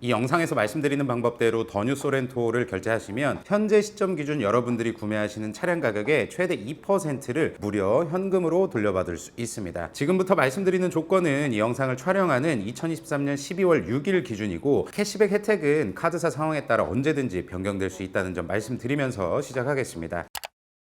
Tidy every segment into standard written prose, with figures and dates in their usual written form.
이 영상에서 말씀드리는 방법대로 더 뉴 소렌토를 결제하시면 현재 시점 기준 여러분들이 구매하시는 차량 가격의 최대 2%를 무려 현금으로 돌려받을 수 있습니다. 지금부터 말씀드리는 조건은 이 영상을 촬영하는 2023년 12월 6일 기준이고, 캐시백 혜택은 카드사 상황에 따라 언제든지 변경될 수 있다는 점 말씀드리면서 시작하겠습니다.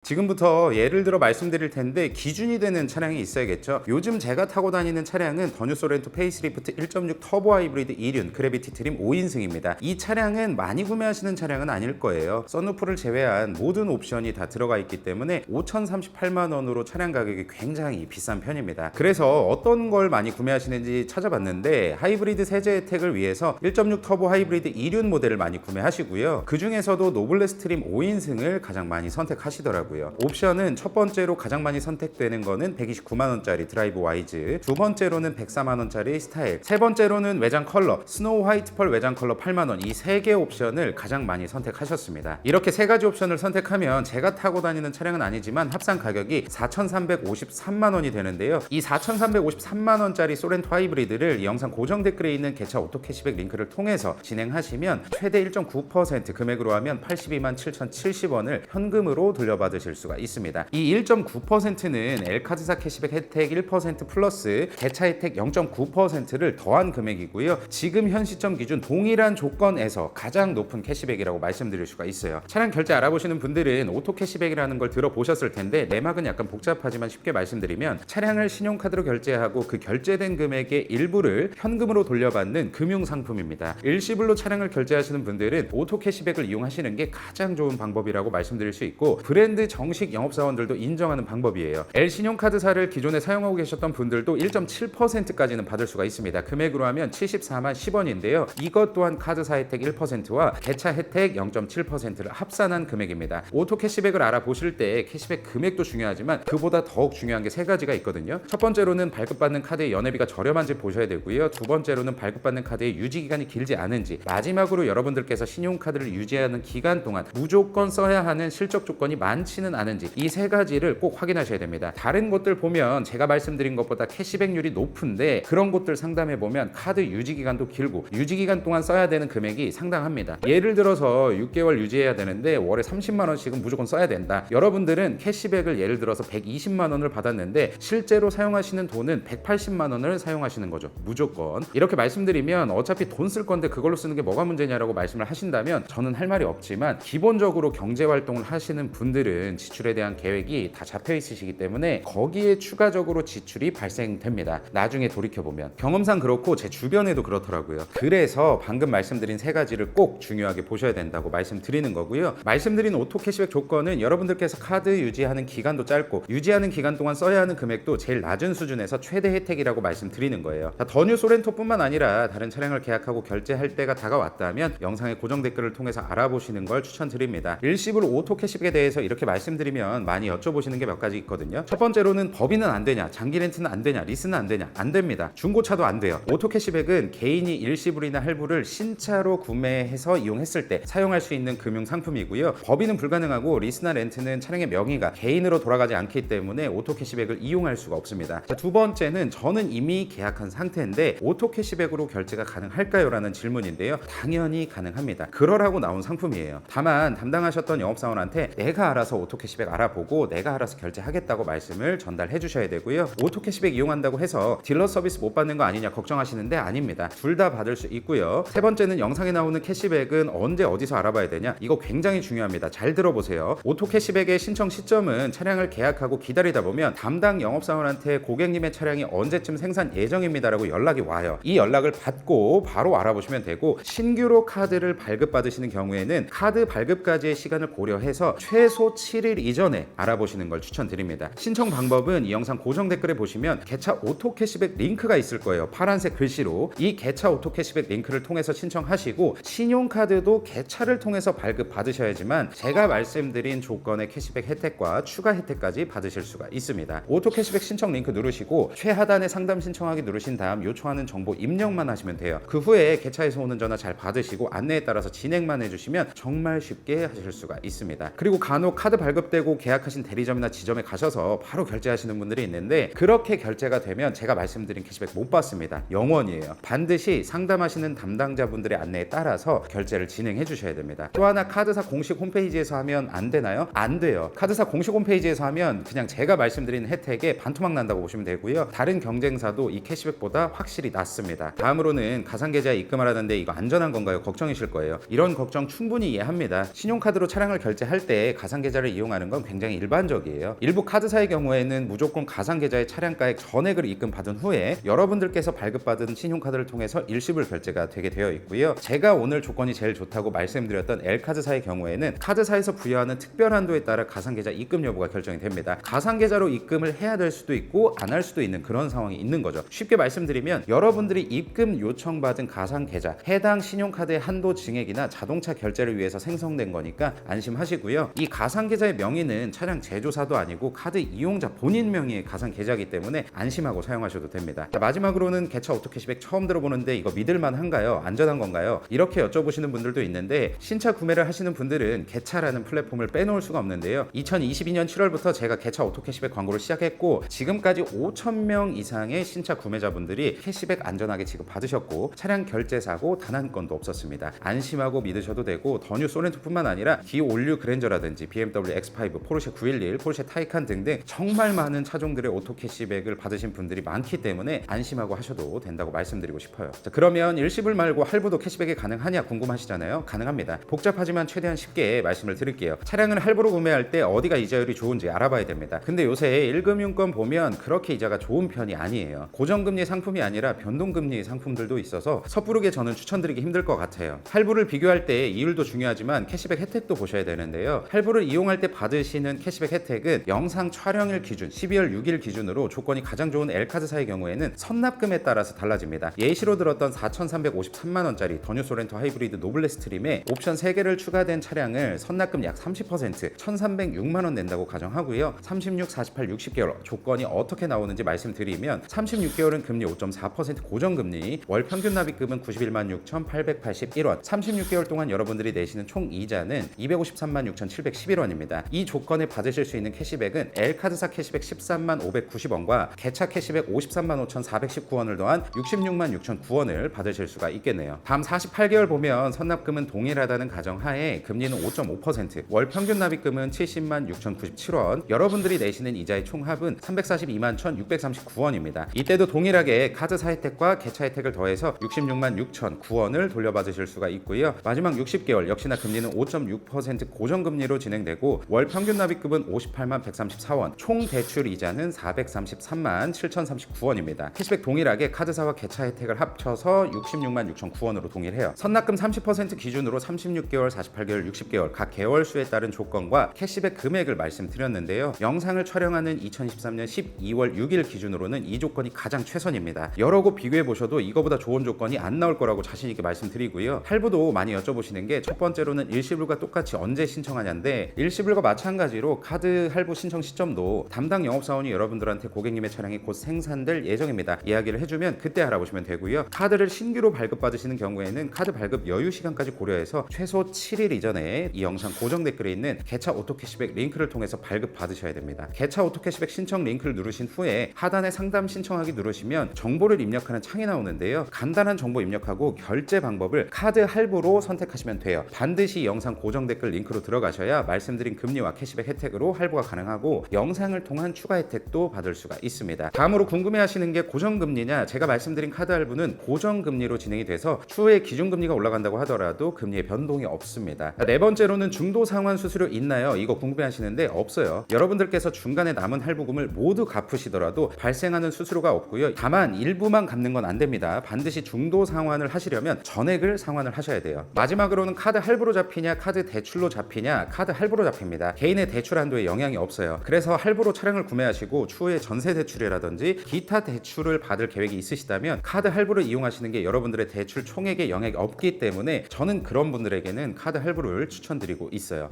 지금부터 예를 들어 말씀드릴 텐데 기준이 되는 차량이 있어야겠죠. 요즘 제가 타고 다니는 차량은 더 뉴 소렌토 페이스리프트 1.6 터보 하이브리드 2륜 그래비티 트림 5인승입니다. 이 차량은 많이 구매하시는 차량은 아닐 거예요. 썬루프를 제외한 모든 옵션이 다 들어가 있기 때문에 5,038만 원으로 차량 가격이 굉장히 비싼 편입니다. 그래서 어떤 걸 많이 구매하시는지 찾아봤는데, 하이브리드 세제 혜택을 위해서 1.6 터보 하이브리드 2륜 모델을 많이 구매하시고요. 그 중에서도 노블레스 트림 5인승을 가장 많이 선택하시더라고요. 옵션은 첫 번째로 가장 많이 선택되는 거는 129만 원짜리 드라이브 와이즈, 두 번째로는 104만 원짜리 스타일, 세 번째로는 외장 컬러 스노우 화이트 펄 외장 컬러 8만 원, 이 세 개 옵션을 가장 많이 선택하셨습니다. 이렇게 세 가지 옵션을 선택하면 제가 타고 다니는 차량은 아니지만 합산 가격이 4,353만 원이 되는데요. 이 4,353만 원짜리 소렌토 하이브리드를 이 영상 고정 댓글에 있는 개차 오토 캐시백 링크를 통해서 진행하시면 최대 1.9% 금액으로 하면 82만 7,070원을 현금으로 돌려받으실 수가 있습니다. 이 1.9%는 엘카드사 캐시백 혜택 1% 플러스 개차 혜택 0.9%를 더한 금액이고요. 지금 현 시점 기준 동일한 조건에서 가장 높은 캐시백이라고 말씀드릴 수가 있어요. 차량 결제 알아보시는 분들은 오토 캐시백이라는 걸 들어보셨을 텐데, 내막은 약간 복잡하지만 쉽게 말씀드리면 차량을 신용카드로 결제하고 그 결제된 금액의 일부를 현금으로 돌려받는 금융상품입니다. 일시불로 차량을 결제하시는 분들은 오토 캐시백을 이용하시는 게 가장 좋은 방법이라고 말씀드릴 수 있고, 브랜드 정식 영업사원들도 인정하는 방법이에요. L신용카드사를 기존에 사용하고 계셨던 분들도 1.7%까지는 받을 수가 있습니다. 금액으로 하면 74만 10원인데요. 이것 또한 카드사 혜택 1%와 개차 혜택 0.7%를 합산한 금액입니다. 오토 캐시백을 알아보실 때 캐시백 금액도 중요하지만 그보다 더욱 중요한 게 세 가지가 있거든요. 첫 번째로는 발급받는 카드의 연회비가 저렴한지 보셔야 되고요. 두 번째로는 발급받는 카드의 유지기간이 길지 않은지, 마지막으로 여러분들께서 신용카드를 유지하는 기간 동안 무조건 써야 하는 실적 조건이 많지는 않은지, 이 세 가지를 꼭 확인하셔야 됩니다. 다른 곳들 보면 제가 말씀드린 것보다 캐시백률이 높은데 그런 곳들 상담해 보면 카드 유지기간도 길고 유지기간 동안 써야 되는 금액이 상당합니다. 예를 들어서 6개월 유지해야 되는데 월에 30만 원씩은 무조건 써야 된다. 여러분들은 캐시백을 예를 들어서 120만 원을 받았는데 실제로 사용하시는 돈은 180만 원을 사용하시는 거죠. 무조건. 이렇게 말씀드리면 어차피 돈 쓸 건데 그걸로 쓰는 게 뭐가 문제냐라고 말씀을 하신다면 저는 할 말이 없지만, 기본적으로 경제활동을 하시는 분들은 지출에 대한 계획이 다 잡혀 있으시기 때문에 거기에 추가적으로 지출이 발생됩니다. 나중에 돌이켜보면. 경험상 그렇고 제 주변에도 그렇더라고요. 그래서 방금 말씀드린 세 가지를 꼭 중요하게 보셔야 된다고 말씀드리는 거고요. 말씀드린 오토 캐시백 조건은 여러분들께서 카드 유지하는 기간도 짧고 유지하는 기간 동안 써야 하는 금액도 제일 낮은 수준에서 최대 혜택이라고 말씀드리는 거예요. 더 뉴 소렌토뿐만 아니라 다른 차량을 계약하고 결제할 때가 다가왔다면 영상의 고정 댓글을 통해서 알아보시는 걸 추천드립니다. 일시불 오토 캐시백에 대해서 이렇게 말씀드리면 많이 여쭤보시는 게 몇 가지 있거든요. 첫 번째로는 법인은 안 되냐, 장기 렌트는 안 되냐, 리스는 안 되냐. 안 됩니다. 중고차도 안 돼요. 오토 캐시백은 개인이 일시불이나 할부를 신차로 구매해서 이용했을 때 사용할 수 있는 금융 상품이고요. 법인은 불가능하고 리스나 렌트는 차량의 명의가 개인으로 돌아가지 않기 때문에 오토 캐시백을 이용할 수가 없습니다. 자, 두 번째는 저는 이미 계약한 상태인데 오토 캐시백으로 결제가 가능할까요? 라는 질문인데요. 당연히 가능합니다. 그러라고 나온 상품이에요. 다만 담당하셨던 영업사원한테 내가 알아서 오토 캐시백 알아보고 내가 알아서 결제하겠다고 말씀을 전달해 주셔야 되고요. 오토 캐시백 이용한다고 해서 딜러 서비스 못 받는 거 아니냐 걱정하시는데 아닙니다. 둘 다 받을 수 있고요. 세 번째는 영상에 나오는 캐시백은 언제 어디서 알아봐야 되냐? 이거 굉장히 중요합니다. 잘 들어보세요. 오토 캐시백의 신청 시점은 차량을 계약하고 기다리다 보면 담당 영업사원한테 고객님의 차량이 언제쯤 생산 예정입니다라고 연락이 와요. 이 연락을 받고 바로 알아보시면 되고, 신규로 카드를 발급받으시는 경우에는 카드 발급까지의 시간을 고려해서 최소 7일 이전에 알아보시는 걸 추천드립니다. 신청 방법은 이 영상 고정 댓글에 보시면 개차 오토 캐시백 링크가 있을 거예요. 파란색 글씨로. 이 개차 오토 캐시백 링크를 통해서 신청하시고, 신용카드도 개차를 통해서 발급 받으셔야지만 제가 말씀드린 조건의 캐시백 혜택과 추가 혜택까지 받으실 수가 있습니다. 오토 캐시백 신청 링크 누르시고 최하단에 상담 신청하기 누르신 다음 요청하는 정보 입력만 하시면 돼요. 그 후에 개차에서 오는 전화 잘 받으시고 안내에 따라서 진행만 해주시면 정말 쉽게 하실 수가 있습니다. 그리고 간혹 카드 발급되고 계약하신 대리점이나 지점에 가셔서 바로 결제하시는 분들이 있는데 그렇게 결제가 되면 제가 말씀드린 캐시백 못 받습니다. 0원이에요. 반드시 상담하시는 담당자분들의 안내에 따라서 결제를 진행해 주셔야 됩니다. 또 하나, 카드사 공식 홈페이지에서 하면 안 되나요? 안 돼요. 카드사 공식 홈페이지에서 하면 그냥 제가 말씀드린 혜택에 반토막 난다고 보시면 되고요. 다른 경쟁사도 이 캐시백보다 확실히 낫습니다. 다음으로는 가상계좌에 입금하라는데 이거 안전한 건가요? 걱정이실 거예요. 이런 걱정 충분히 이해합니다. 신용카드로 차량을 결제할 때 가상계좌를 이용하는 건 굉장히 일반적이에요. 일부 카드사의 경우에는 무조건 가상계좌에 차량가액 전액을 입금받은 후에 여러분들께서 발급받은 신용카드를 통해서 일시불 결제가 되게 되어 있고요. 제가 오늘 조건이 제일 좋다고 말씀드렸던 L카드사의 경우에는 카드사에서 부여하는 특별 한도에 따라 가상계좌 입금 여부가 결정이 됩니다. 가상계좌로 입금을 해야 될 수도 있고 안 할 수도 있는 그런 상황이 있는 거죠. 쉽게 말씀드리면 여러분들이 입금 요청받은 가상계좌, 해당 신용카드의 한도 증액이나 자동차 결제를 위해서 생성된 거니까 안심하시고요. 이 가상계좌의 명의는 차량 제조사도 아니고 카드 이용자 본인 명의의 가상계좌이기 때문에 안심하고 사용하셔도 됩니다. 자, 마지막으로는 개차 오토캐시백 처음 들어보는데 이거 믿을만한가요? 안전한 건가요? 이렇게 여쭤보시는 분들도 있는데 신차 구매를 하시는 분들은 개차라는 플랫폼을 빼놓을 수가 없는데요. 2022년 7월부터 제가 개차 오토캐시백 광고를 시작했고 지금까지 5,000명 이상의 신차 구매자분들이 캐시백 안전하게 지급받으셨고 차량 결제 사고 단 한 건도 없었습니다. 안심하고 믿으셔도 되고 더뉴 소렌토뿐만 아니라 기올류 그랜저라든지 BMW X5, 포르쉐 911, 포르쉐 타이칸 등등 정말 많은 차종들의 오토 캐시백을 받으신 분들이 많기 때문에 안심하고 하셔도 된다고 말씀드리고 싶어요. 자, 그러면 일시불 말고 할부도 캐시백이 가능하냐 궁금하시잖아요. 가능합니다. 복잡하지만 최대한 쉽게 말씀을 드릴게요. 차량을 할부로 구매할 때 어디가 이자율이 좋은지 알아봐야 됩니다. 근데 요새 1금융권 보면 그렇게 이자가 좋은 편이 아니에요. 고정금리 상품이 아니라 변동금리 상품들도 있어서 섣부르게 저는 추천드리기 힘들 것 같아요. 할부를 비교할 때 이율도 중요하지만 캐시백 혜택도 보셔야 되는데요. 할부를 이용할 때 받으시는 캐시백 혜택은 영상 촬영일 기준 12월 6일 기준으로 조건이 가장 좋은 L카드사의 경우에는 선납금에 따라서 달라집니다. 예시로 들었던 4,353만원짜리 더뉴 소렌토 하이브리드 노블레 스트림에 옵션 3개를 추가된 차량을 선납금 약 30% 1,306만원 낸다고 가정하고요. 36, 48, 60개월 조건이 어떻게 나오는지 말씀드리면 36개월은 금리 5.4% 고정금리, 월 평균 납입금은 91만 6,881원, 36개월 동안 여러분들이 내시는 총 이자는 253만 6,711원입니다. 이 조건에 받으실 수 있는 캐시백은 L카드사 캐시백 13만 590원과 개차 캐시백 53만 5,419원을 더한 66만 6,009원을 받으실 수가 있겠네요. 다음 48개월 보면 선납금은 동일하다는 가정하에 금리는 5.5%, 월 평균 납입금은 70만 6,097원, 여러분들이 내시는 이자의 총합은 342만 1,639원입니다. 이때도 동일하게 카드사 혜택과 개차 혜택을 더해서 66만 6,009원을 돌려받으실 수가 있고요. 마지막 60개월 역시나 금리는 5.6% 고정금리로 진행되고 월 평균 납입금은 58만 134원, 총 대출 이자는 433만 7,039원입니다. 캐시백 동일하게 카드사와 개차 혜택을 합쳐서 66만 6,009원으로 동일해요. 선납금 30% 기준으로 36개월, 48개월, 60개월 각 개월 수에 따른 조건과 캐시백 금액을 말씀드렸는데요. 영상을 촬영하는 2023년 12월 6일 기준으로는 이 조건이 가장 최선입니다. 여러 곳 비교해 보셔도 이거보다 좋은 조건이 안 나올 거라고 자신 있게 말씀드리고요. 할부도 많이 여쭤보시는 게 첫 번째로는 일시불과 똑같이 언제 신청하냐인데 일시불과 마찬가지로 카드 할부 신청 시점도 담당 영업사원이 여러분들한테 고객님의 차량이 곧 생산될 예정입니다. 이야기를 해주면 그때 알아보시면 되고요. 카드를 신규로 발급받으시는 경우에는 카드 발급 여유 시간까지 고려해서 최소 7일 이전에 이 영상 고정 댓글에 있는 개차 오토캐시백 링크를 통해서 발급 받으셔야 됩니다. 개차 오토캐시백 신청 링크를 누르신 후에 하단에 상담 신청하기 누르시면 정보를 입력하는 창이 나오는데요. 간단한 정보 입력하고 결제 방법을 카드 할부로 선택하시면 돼요. 반드시 영상 고정 댓글 링크로 들어가셔야 말씀드린 금리와 캐시백 혜택으로 할부가 가능하고 영상을 통한 추가 혜택도 받을 수가 있습니다. 다음으로 궁금해하시는 게 고정금리냐? 제가 말씀드린 카드 할부는 고정금리로 진행이 돼서 추후에 기준금리가 올라간다고 하더라도 금리에 변동이 없습니다. 네 번째로는 중도 상환 수수료 있나요? 이거 궁금해하시는데 없어요. 여러분들께서 중간에 남은 할부금을 모두 갚으시더라도 발생하는 수수료가 없고요. 다만 일부만 갚는 건 안 됩니다. 반드시 중도 상환을 하시려면 전액을 상환을 하셔야 돼요. 마지막으로는 카드 할부로 잡히냐 카드 대출로 잡히냐? 카드 할부로 잡힙니다. 개인의 대출 한도에 영향이 없어요. 그래서 할부로 차량을 구매하시고 추후에 전세 대출이라든지 기타 대출을 받을 계획이 있으시다면 카드 할부를 이용하시는 게 여러분들의 대출 총액에 영향이 없기 때문에 저는 그런 분들에게는 카드 할부를 추천드리고 있어요.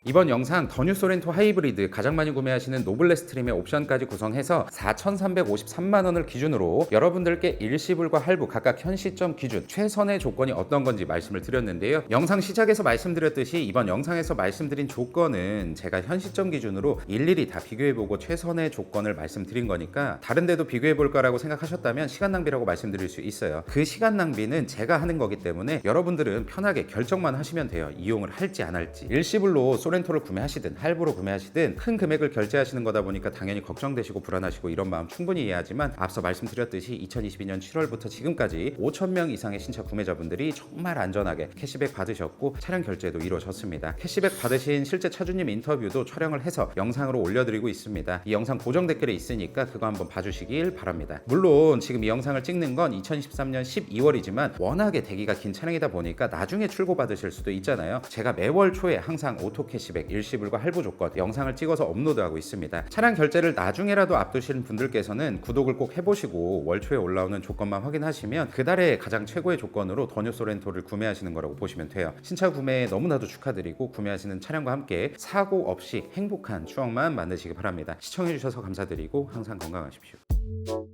이번 영상 더뉴 소렌토 하이브리드 가장 많이 구매하시는 노블레 스트림의 옵션까지 구성해서 4,353만 원을 기준으로 여러분들께 일시불과 할부 각각 현 시점 기준 최선의 조건이 어떤 건지 말씀을 드렸는데요. 영상 시작에서 말씀드렸듯이 이번 영상에서 말씀드린 조건은 제가 현 시점 기준으로 일일이 다 비교해보고 최선의 조건을 말씀드린 거니까 다른 데도 비교해볼까라고 생각하셨다면 시간 낭비라고 말씀드릴 수 있어요. 그 시간 낭비는 제가 하는 거기 때문에 여러분들은 편하게 결정만 하시면 돼요. 이용을 할지 안 할지. 일시불로 소렌토를 구매하시든 할부로 구매하시든 큰 금액을 결제하시는 거다 보니까 당연히 걱정되시고 불안하시고 이런 마음 충분히 이해하지만 앞서 말씀드렸듯이 2022년 7월부터 지금까지 5,000명 이상의 신차 구매자분들이 정말 안전하게 캐시백 받으셨고 차량 결제도 이루어졌습니다. 캐시백 받으신 실제 차주님 인터뷰도 촬영을 해서 영상으로 올려드리고 있습니다. 이 영상 고정 댓글에 있으니까 그거 한번 봐주시길 바랍니다. 물론 지금 이 영상을 찍는 건 2023년 12월이지만 워낙에 대기가 긴 차량이다 보니까 나중에 출고 받으실 수도 있잖아요. 제가 매월 초에 항상 오토 캐시백 일시불과 할부 조건 영상을 찍어서 업로드하고 있습니다. 차량 결제를 나중에라도 앞두시는 분들께서는 구독을 꼭 해보시고 월 초에 올라오는 조건만 확인하시면 그달의 가장 최고의 조건으로 더뉴 소렌토를 구매하시는 거라고 보시면 돼요. 신차 구매에 너무나도 축하드리고 구매하시는 차량과 함께 사고 없이 행복한 추억만 만드시기 바랍니다. 시청해주셔서 감사드리고 항상 건강하십시오.